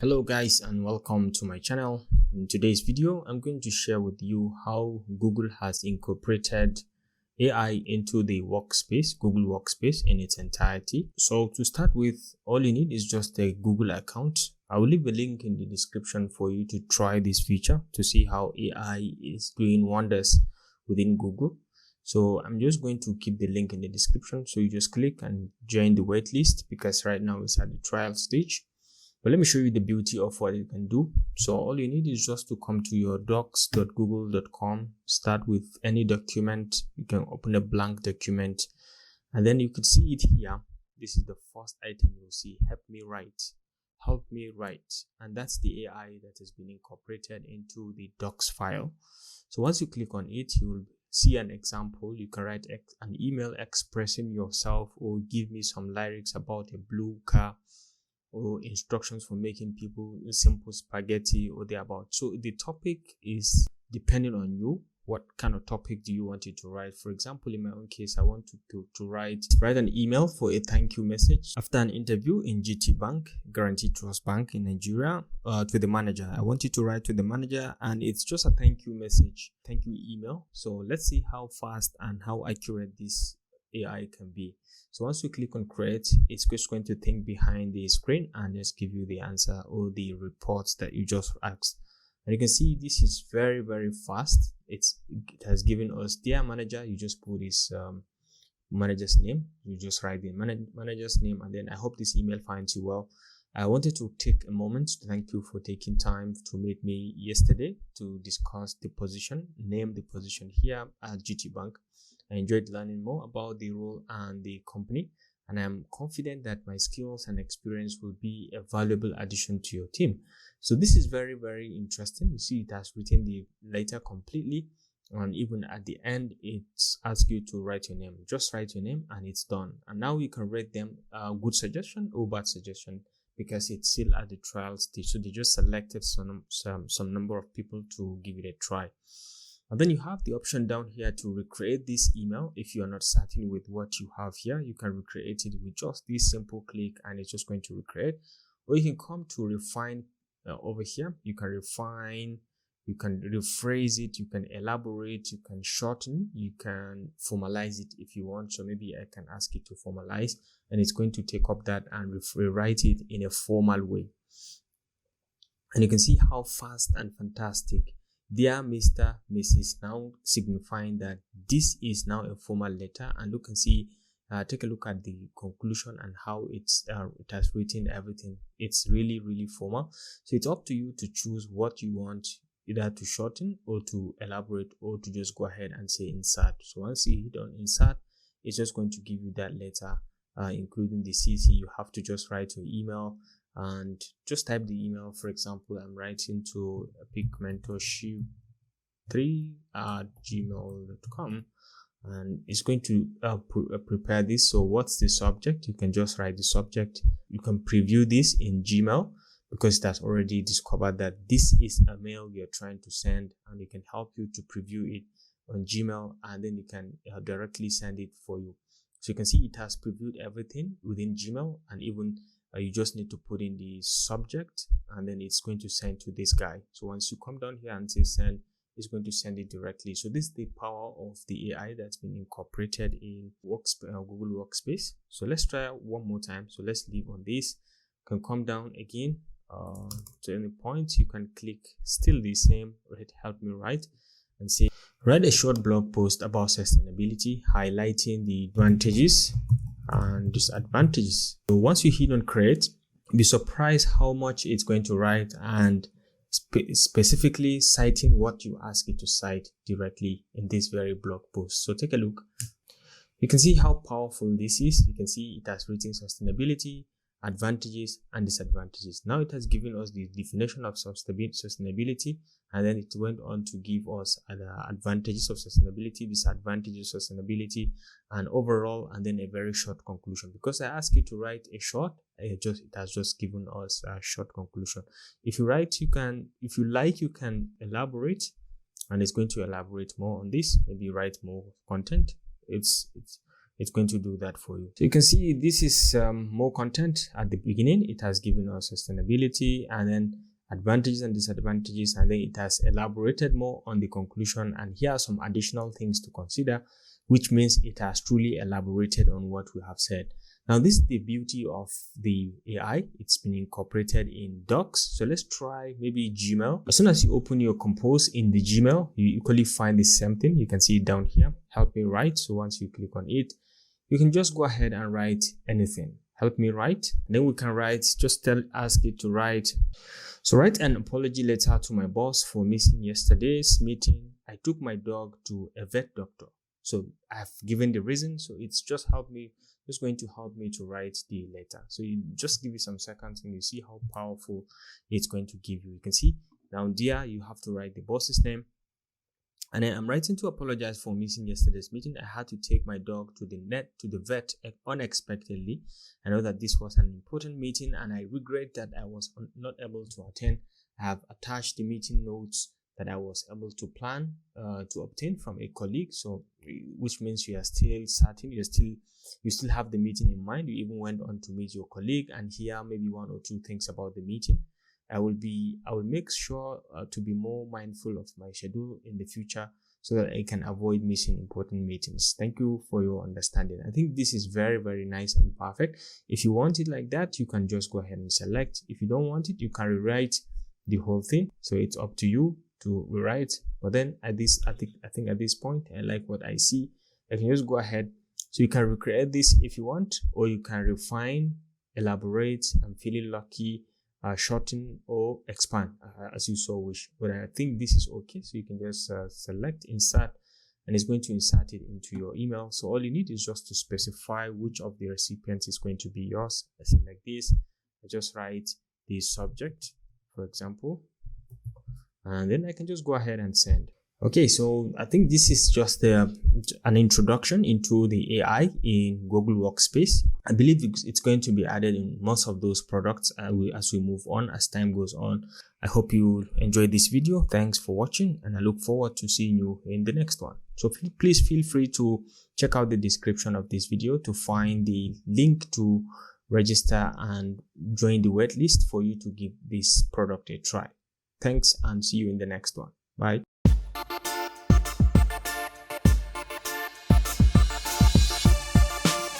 Hello guys and welcome to my channel. In today's video, I'm going to share with you how Google has incorporated AI into the workspace, Google Workspace in its entirety. So to start with, all you need is just a Google account. I will leave a link in the description for you to try this feature to see how AI is doing wonders within Google. So I'm just going to keep the link in the description. So you just click and join the waitlist because right now it's at the trial stage. But let me show you the beauty of what it can do. So all you need is just to come to your docs.google.com, start with any document. You can open a blank document and then you can see it here. This is the first item you'll see, help me write. And that's the AI that has been incorporated into the docs file. So once you click on it, you will see an example. You can write an email expressing yourself or give me some lyrics about a blue car, or instructions for making people simple spaghetti or thereabout. So the topic is depending on you. What kind of topic do you want it to write? For example, in my own case, I want to write an email for a thank you message after an interview in GT Bank, Guaranteed Trust Bank in Nigeria, to the manager. I want you to write to the manager and it's just a thank you message, thank you email. So let's see how fast and how accurate this AI can be. So once you click on create, it's just going to think behind the screen and just give you the answer or the reports that you just asked. And you can see this is very, very fast. It has given us dear manager. You just put this manager's name. You just write the manager's name, and then I hope this email finds you well. I wanted to take a moment to thank you for taking time to meet me yesterday to discuss the position, name the position here at GT Bank. I enjoyed learning more about the role and the company, and I'm confident that my skills and experience will be a valuable addition to your team. So this is very, very interesting. You see, it has written the letter completely, and even at the end, it asks you to write your name. Just write your name and it's done. And now you can rate them a good suggestion or bad suggestion because it's still at the trial stage. So they just selected some number of people to give it a try. And then you have the option down here to recreate this email. If you are not certain with what you have here, you can recreate it with just this simple click and it's just going to recreate. Or you can come to refine over here. You can refine, you can rephrase it, you can elaborate, you can shorten, you can formalize it if you want. So maybe I can ask it to formalize and it's going to take up that and rewrite it in a formal way. And you can see how fast and fantastic. Dear Mr. Mrs. now signifying that this is now a formal letter, and you can see take a look at the conclusion and how it has written everything. It's really, really formal. So it's up to you to choose what you want, either to shorten or to elaborate or to just go ahead and say insert. So once you hit on insert, it's just going to give you that letter, including the CC. You have to just write your email and just type the email. For example, I'm writing to peakmentorship3@gmail.com and it's going to prepare this. So what's the subject? You can just write the subject. You can preview this in Gmail because it has already discovered that this is a mail you're trying to send, and it can help you to preview it on Gmail and then you can directly send it for you. So you can see it has previewed everything within Gmail, and even you just need to put in the subject and then it's going to send to this guy. So once you come down here and say send, it's going to send it directly. So this is the power of the AI that's been incorporated in Google Workspace. So let's try one more time. So let's leave on this. You can come down again to any point. You can click still the same, help me write, and say write a short blog post about sustainability, highlighting the advantages and disadvantages. So once you hit on create, be surprised how much it's going to write and specifically citing what you ask it to cite directly in this very blog post. So take a look. You can see how powerful this is. You can see it has written sustainability, advantages and disadvantages. Now it has given us the definition of sustainability, and then it went on to give us the advantages of sustainability, disadvantages of sustainability, and overall, and then a very short conclusion. Because I asked you to write a short, it has just given us a short conclusion. If you write, if you like, you can elaborate, and it's going to elaborate more on this. Maybe write more content. it's going to do that for you. So you can see this is more content at the beginning. It has given us sustainability and then advantages and disadvantages, and then it has elaborated more on the conclusion, and here are some additional things to consider, which means it has truly elaborated on what we have said. Now, this is the beauty of the AI. It's been incorporated in Docs. So let's try maybe Gmail. As soon as you open your Compose in the Gmail, you equally find the same thing. You can see it down here, help me write. So once you click on it, you can just go ahead and write anything. Help me write. Then we can write, just ask it to write. So write an apology letter to my boss for missing yesterday's meeting. I took my dog to a vet doctor. So I've given the reason. So it's just going to help me to write the letter. So you just give it some seconds and you see how powerful it's going to give you. You can see down there, you have to write the boss's name. And then I'm writing to apologize for missing yesterday's meeting. I had to take my dog to the vet unexpectedly. I know that this was an important meeting and I regret that I was not able to attend. I have attached the meeting notes that I was able to plan to obtain from a colleague. So which means you are still certain, you still have the meeting in mind. You even went on to meet your colleague and hear maybe one or two things about the meeting. I will make sure to be more mindful of my schedule in the future so that I can avoid missing important meetings. Thank you for your understanding. I think this is very, very nice and perfect. If you want it like that, you can just go ahead and select. If you don't want it, you can rewrite the whole thing. So it's up to you to rewrite. But then I think at this point, I like what I see. I can just go ahead. So you can recreate this if you want, or you can refine, elaborate, I'm feeling lucky, shorten or expand as you so wish. But I think this is okay. So you can just select insert, and it's going to insert it into your email. So all you need is just to specify which of the recipients is going to be yours. I select this. I just write the subject, for example, and then I can just go ahead and send. Okay, so I think this is just an introduction into the AI in Google Workspace. I believe it's going to be added in most of those products as we move on, as time goes on. I hope you enjoyed this video. Thanks for watching, and I look forward to seeing you in the next one. So please feel free to check out the description of this video to find the link to register and join the waitlist for you to give this product a try. Thanks, and see you in the next one. Bye.